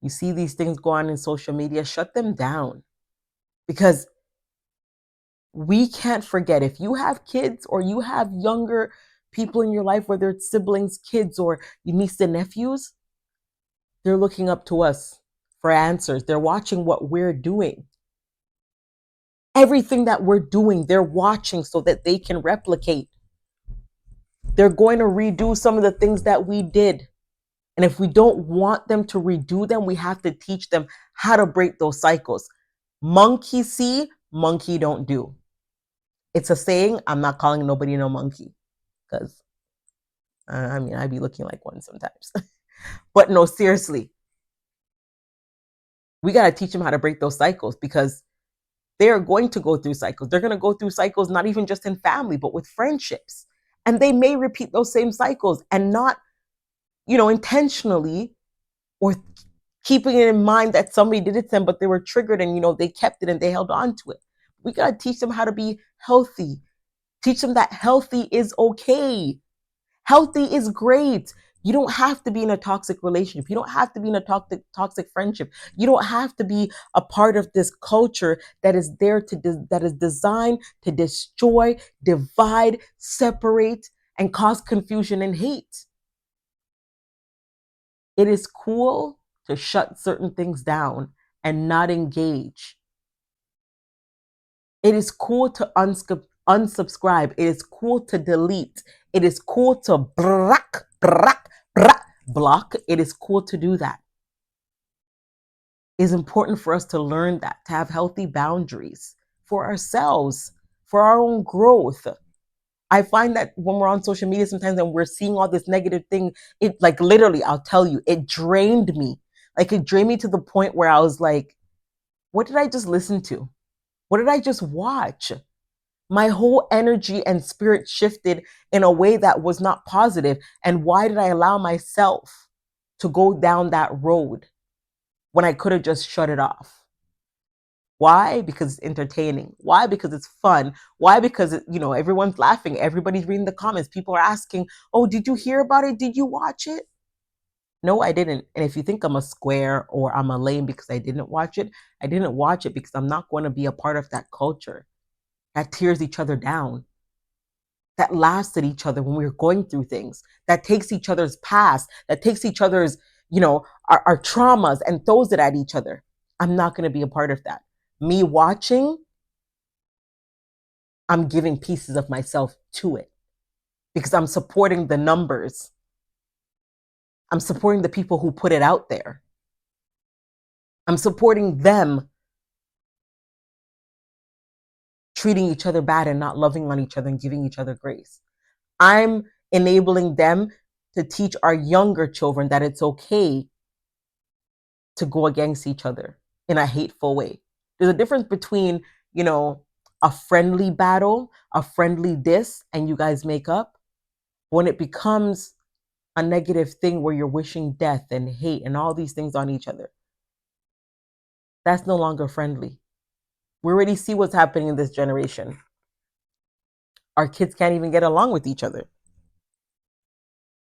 You see these things go on in social media, shut them down. Because we can't forget, if you have kids or you have younger people in your life, whether it's siblings, kids, or your niece and nephews, they're looking up to us for answers. They're watching what we're doing. Everything that we're doing, they're watching so that they can replicate. They're going to redo some of the things that we did. And if we don't want them to redo them, we have to teach them how to break those cycles. Monkey see, monkey don't do. It's a saying. I'm not calling nobody no monkey because I be looking like one sometimes. But no, seriously, we got to teach them how to break those cycles because they are going to go through cycles. They're going to go through cycles, not even just in family, but with friendships. And they may repeat those same cycles and not, intentionally or keeping it in mind that somebody did it to them, but they were triggered and, they kept it and they held on to it. We got to teach them how to be healthy. Teach them that healthy is okay. Healthy is great. You don't have to be in a toxic relationship. You don't have to be in a toxic friendship. You don't have to be a part of this culture that is there that is designed to destroy, divide, separate, and cause confusion and hate. It is cool to shut certain things down and not engage. It is cool to unsubscribe. It is cool to delete. It is cool to block. It is cool to do that. It is important for us to learn that, to have healthy boundaries for ourselves, for our own growth. I find that when we're on social media sometimes and we're seeing all this negative thing, it literally, I'll tell you, it drained me. It drained me to the point where I was like, what did I just listen to? What did I just watch? My whole energy and spirit shifted in a way that was not positive. And why did I allow myself to go down that road when I could have just shut it off? Why? Because it's entertaining. Why? Because it's fun. Why? Because everyone's laughing. Everybody's reading the comments. People are asking, oh, did you hear about it? Did you watch it? No, I didn't. And if you think I'm a square or I'm a lame because I didn't watch it, I didn't watch it because I'm not going to be a part of that culture that tears each other down, that laughs at each other when we're going through things, that takes each other's past, that takes each other's, our traumas and throws it at each other. I'm not going to be a part of that. Me watching, I'm giving pieces of myself to it because I'm supporting the numbers. I'm supporting the people who put it out there. I'm supporting them treating each other bad and not loving on each other and giving each other grace. I'm enabling them to teach our younger children that it's okay to go against each other in a hateful way. There's a difference between, a friendly battle, a friendly diss, and you guys make up. When it becomes a negative thing where you're wishing death and hate and all these things on each other, that's no longer friendly. We already see what's happening in this generation. Our kids can't even get along with each other.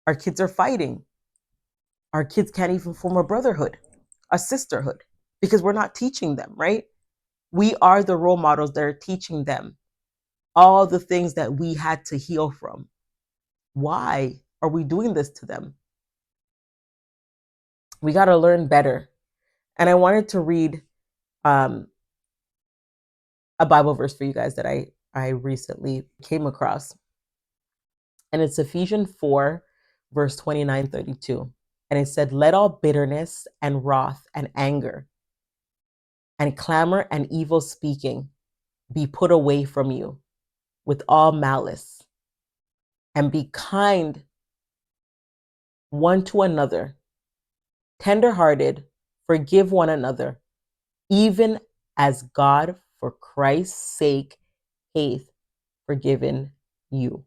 Our kids are fighting. Our kids can't even form a brotherhood, a sisterhood, because we're not teaching them, right? We are the role models that are teaching them all the things that we had to heal from. Why are we doing this to them? We got to learn better. And I wanted to read a Bible verse for you guys that I recently came across. And it's Ephesians 4, verse 29-32. And it said, let all bitterness and wrath and anger and clamor and evil speaking be put away from you with all malice, and be kind one to another, tenderhearted, forgive one another, even as God for Christ's sake hath forgiven you.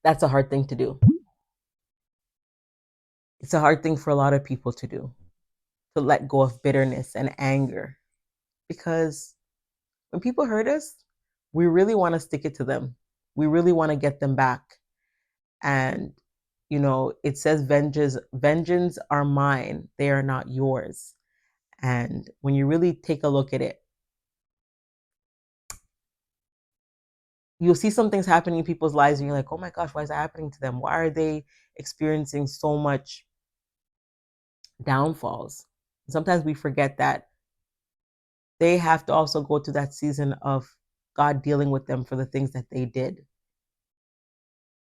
That's a hard thing to do. It's a hard thing for a lot of people to do, to let go of bitterness and anger. Because when people hurt us, we really want to stick it to them. We really want to get them back. And, it says, vengeance are mine. They are not yours. And when you really take a look at it, you'll see some things happening in people's lives and you're like, oh my gosh, why is that happening to them? Why are they experiencing so much downfalls? Sometimes we forget that they have to also go through that season of God dealing with them for the things that they did.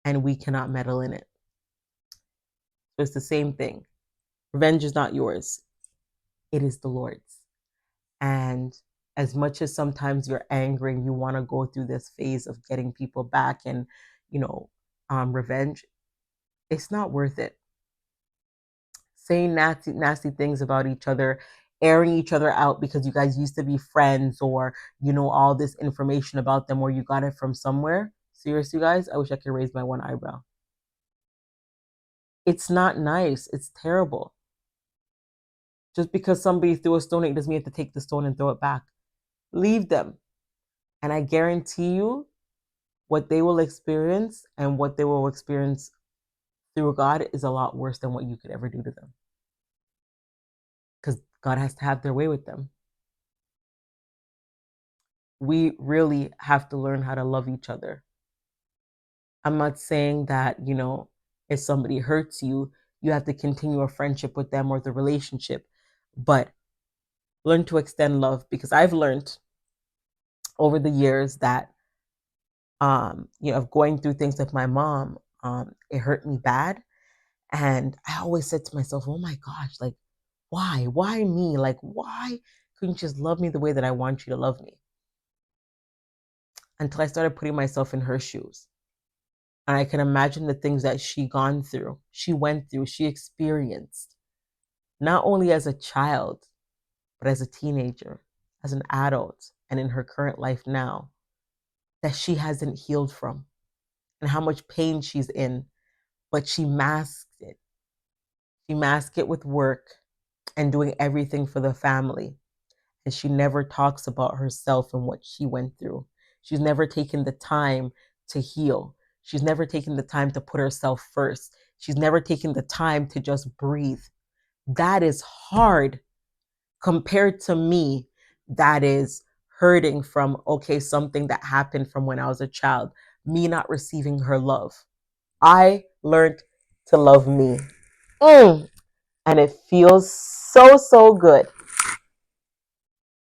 And we cannot meddle in it. So it's the same thing. Revenge is not yours, it is the Lord's. And as much as sometimes you're angry and you want to go through this phase of getting people back and, revenge, it's not worth it. Saying nasty things about each other, airing each other out because you guys used to be friends, or all this information about them where you got it from somewhere. Seriously, guys, I wish I could raise my one eyebrow. It's not nice. It's terrible. Just because somebody threw a stone, it doesn't mean you have to take the stone and throw it back. Leave them. And I guarantee you, what they will experience and what they will experience through God is a lot worse than what you could ever do to them. Because God has to have their way with them. We really have to learn how to love each other. I'm not saying that, if somebody hurts you, you have to continue a friendship with them or the relationship, but learn to extend love, because I've learned over the years that, of going through things with my mom, it hurt me bad. And I always said to myself, oh my gosh, like, why? Why me? Like, why couldn't you just love me the way that I want you to love me? Until I started putting myself in her shoes. And I can imagine the things that she went through, she experienced, not only as a child, but as a teenager, as an adult, and in her current life now, that she hasn't healed from, and how much pain she's in, but she masked it. She masked it with work and doing everything for the family. And she never talks about herself and what she went through. She's never taken the time to heal. She's never taken the time to put herself first. She's never taken the time to just breathe. That is hard compared to me, that is hurting from, something that happened from when I was a child, me not receiving her love. I learned to love me. And it feels so, so good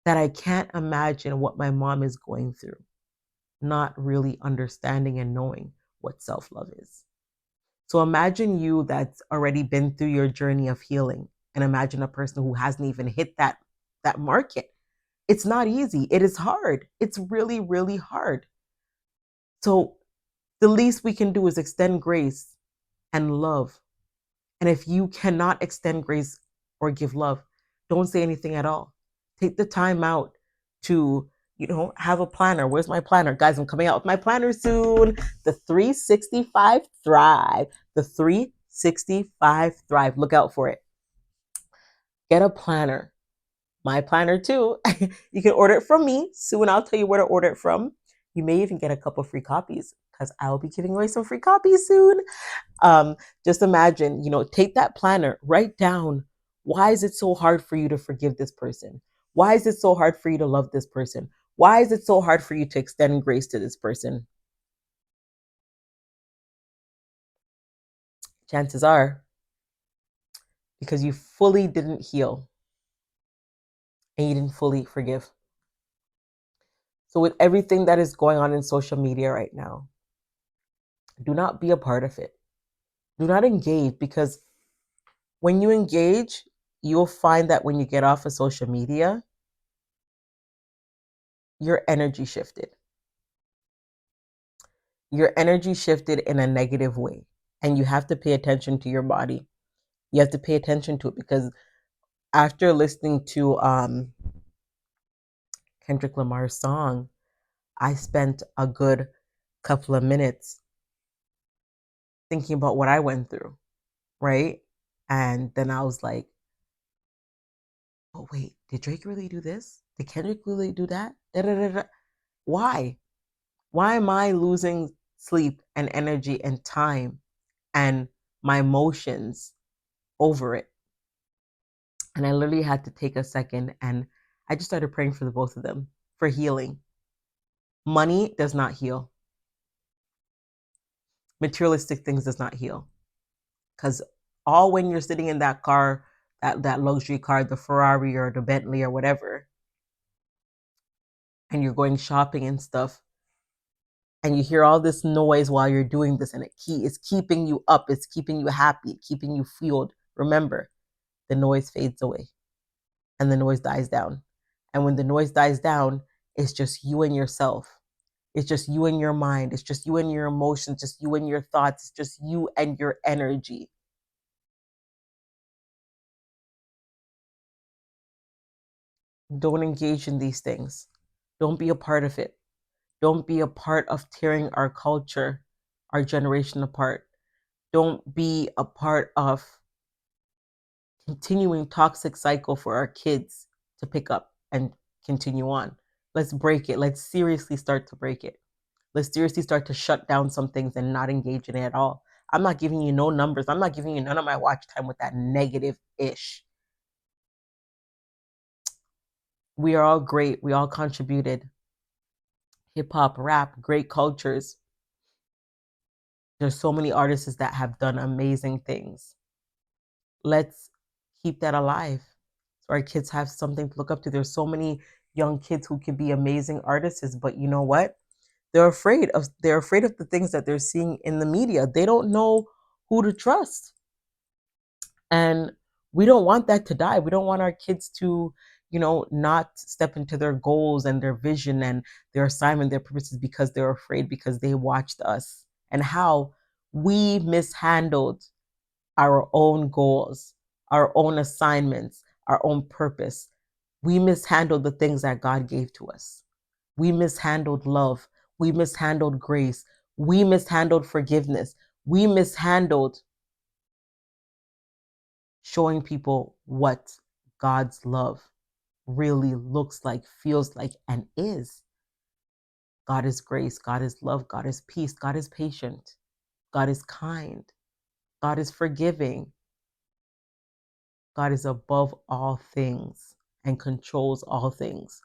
that I can't imagine what my mom is going through, not really understanding and knowing what self-love is. So imagine you that's already been through your journey of healing, and imagine a person who hasn't even hit that market. It's not easy. It is hard. It's really, really hard. So the least we can do is extend grace and love. And if you cannot extend grace or give love, don't say anything at all. Take the time out to, have a planner. Where's my planner? Guys, I'm coming out with my planner soon. The 365 Thrive. The 365 Thrive. Look out for it. Get a planner. My planner too. You can order it from me. Soon I'll tell you where to order it from. You may even get a couple free copies, because I'll be giving away some free copies soon. Just imagine, take that planner, write down, why is it so hard for you to forgive this person? Why is it so hard for you to love this person? Why is it so hard for you to extend grace to this person? Chances are because you fully didn't heal and you didn't fully forgive. So with everything that is going on in social media right now, do not be a part of it. Do not engage, because when you engage, you'll find that when you get off of social media, your energy shifted. Your energy shifted in a negative way. And you have to pay attention to your body. You have to pay attention to it, because after listening to Kendrick Lamar's song, I spent a good couple of minutes thinking about what I went through, right? And then I was like, oh, wait, did Drake really do this? Did Kendrick really do that? Da, da, da, da. Why? Why am I losing sleep and energy and time and my emotions over it? And I literally had to take a second, and I just started praying for the both of them for healing. Money does not heal. Materialistic things does not heal. Because all when you're sitting in that car, that luxury car, the Ferrari or the Bentley or whatever, and you're going shopping and stuff, and you hear all this noise while you're doing this, and it's keeping you up, it's keeping you happy, keeping you fueled. Remember, the noise fades away and the noise dies down. And when the noise dies down, it's just you and yourself. It's just you and your mind. It's just you and your emotions, just you and your thoughts. It's just you and your energy. Don't engage in these things. Don't be a part of it. Don't be a part of tearing our culture, our generation apart. Don't be a part of continuing toxic cycle for our kids to pick up and continue on. Let's break it. Let's seriously start to break it. Let's seriously start to shut down some things and not engage in it at all. I'm not giving you no numbers. I'm not giving you none of my watch time with that negative-ish. We are all great. We all contributed. Hip hop, rap, great cultures. There's so many artists that have done amazing things. Let's keep that alive so our kids have something to look up to. There's so many young kids who can be amazing artists, but you know what? They're afraid of the things that they're seeing in the media. They don't know who to trust. And we don't want that to die. We don't want our kids to, not step into their goals and their vision and their assignment, their purposes, because they're afraid, because they watched us and how we mishandled our own goals, our own assignments, our own purpose. We mishandled the things that God gave to us. We mishandled love. We mishandled grace. We mishandled forgiveness. We mishandled showing people what God's love really looks like, feels like, and is. God is grace. God is love. God is peace. God is patient. God is kind. God is forgiving. God is above all things and controls all things.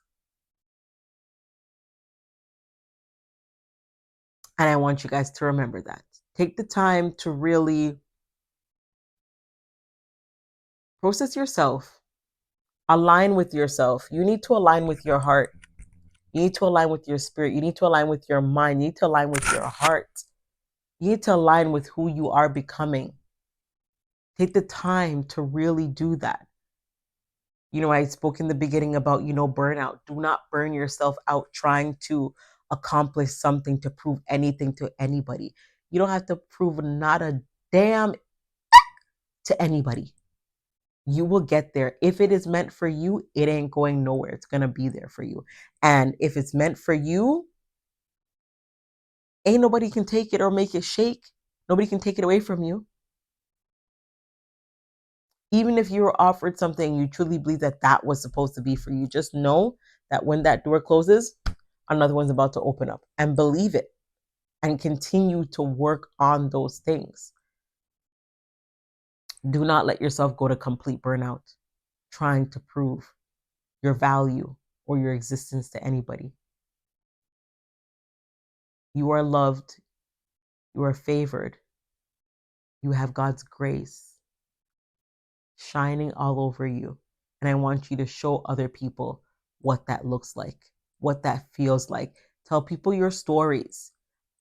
And I want you guys to remember that. Take the time to really process yourself, align with yourself. You need to align with your heart. You need to align with your spirit. You need to align with your mind. You need to align with your heart. You need to align with who you are becoming. Take the time to really do that. I spoke in the beginning about, burnout. Do not burn yourself out trying to accomplish something, to prove anything to anybody. You don't have to prove not a damn to anybody. You will get there. If it is meant for you, it ain't going nowhere. It's going to be there for you. And if it's meant for you, ain't nobody can take it or make it shake. Nobody can take it away from you. Even if you were offered something, you truly believe that that was supposed to be for you, just know that when that door closes, another one's about to open up, and believe it and continue to work on those things. Do not let yourself go to complete burnout trying to prove your value or your existence to anybody. You are loved. You are favored. You have God's grace shining all over you. And I want you to show other people what that looks like, what that feels like. Tell people your stories.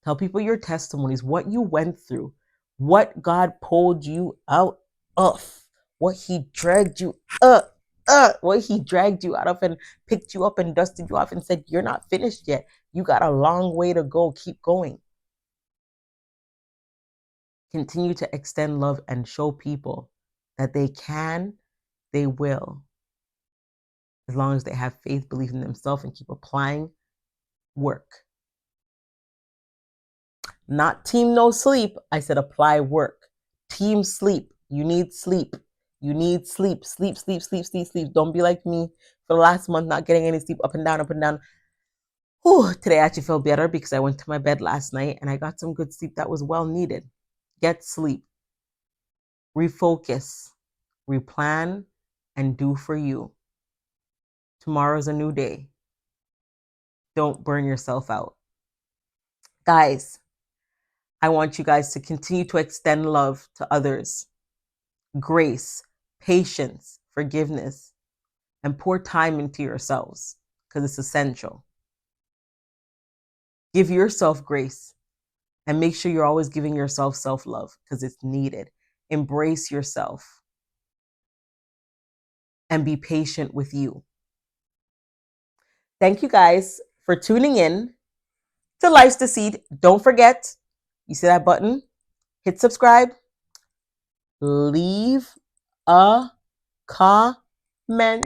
Tell people your testimonies, what you went through, what God pulled you out of, what He dragged you what He dragged you out of and picked you up and dusted you off and said, you're not finished yet. You got a long way to go. Keep going. Continue to extend love and show people that they can, they will, as long as they have faith, belief in themselves, and keep applying work. Not team no sleep. I said apply work. Team sleep. You need sleep. You need sleep. Sleep, sleep, sleep, sleep, sleep. Don't be like me for the last month, not getting any sleep, up and down, up and down. Whew, today I actually felt better because I went to my bed last night and I got some good sleep that was well needed. Get sleep. Refocus. Replan and do for you. Tomorrow's a new day. Don't burn yourself out. Guys, I want you guys to continue to extend love to others, grace, patience, forgiveness, and pour time into yourselves because it's essential. Give yourself grace and make sure you're always giving yourself self-love because it's needed. Embrace yourself and be patient with you. Thank you guys for tuning in to Life's the Seed. Don't forget, you see that button? Hit subscribe. Leave a comment.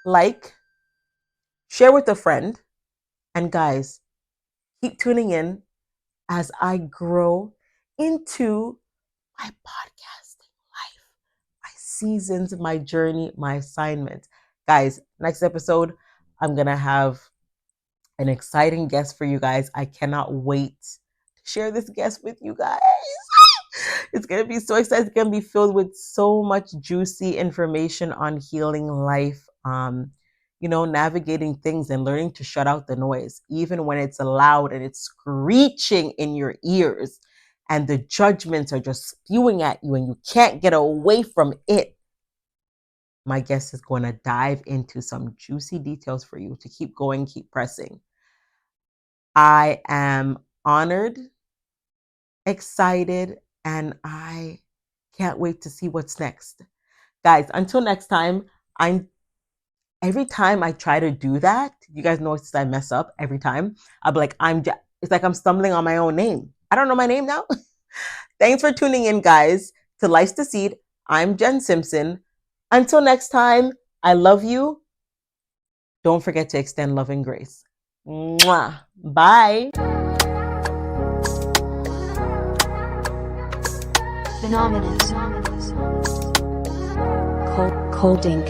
Like. Share with a friend. And guys, keep tuning in as I grow into my podcasting life, my seasons, my journey, my assignment. Guys, next episode, I'm going to have an exciting guest for you guys. I cannot wait to share this guest with you guys. It's going to be so exciting. It's going to be filled with so much juicy information on healing life, navigating things and learning to shut out the noise, even when it's loud and it's screeching in your ears and the judgments are just spewing at you and you can't get away from it. My guest is going to dive into some juicy details for you to keep going, keep pressing. I am honored, excited, and I can't wait to see what's next. Guys, until next time, every time I try to do that, you guys notice I mess up every time. I'll be like, it's like I'm stumbling on my own name. I don't know my name now. Thanks for tuning in, guys, to Life's the Seed. I'm Jen Simpson. Until next time, I love you. Don't forget to extend love and grace. Mwah. Bye. Phenomenous. Colding.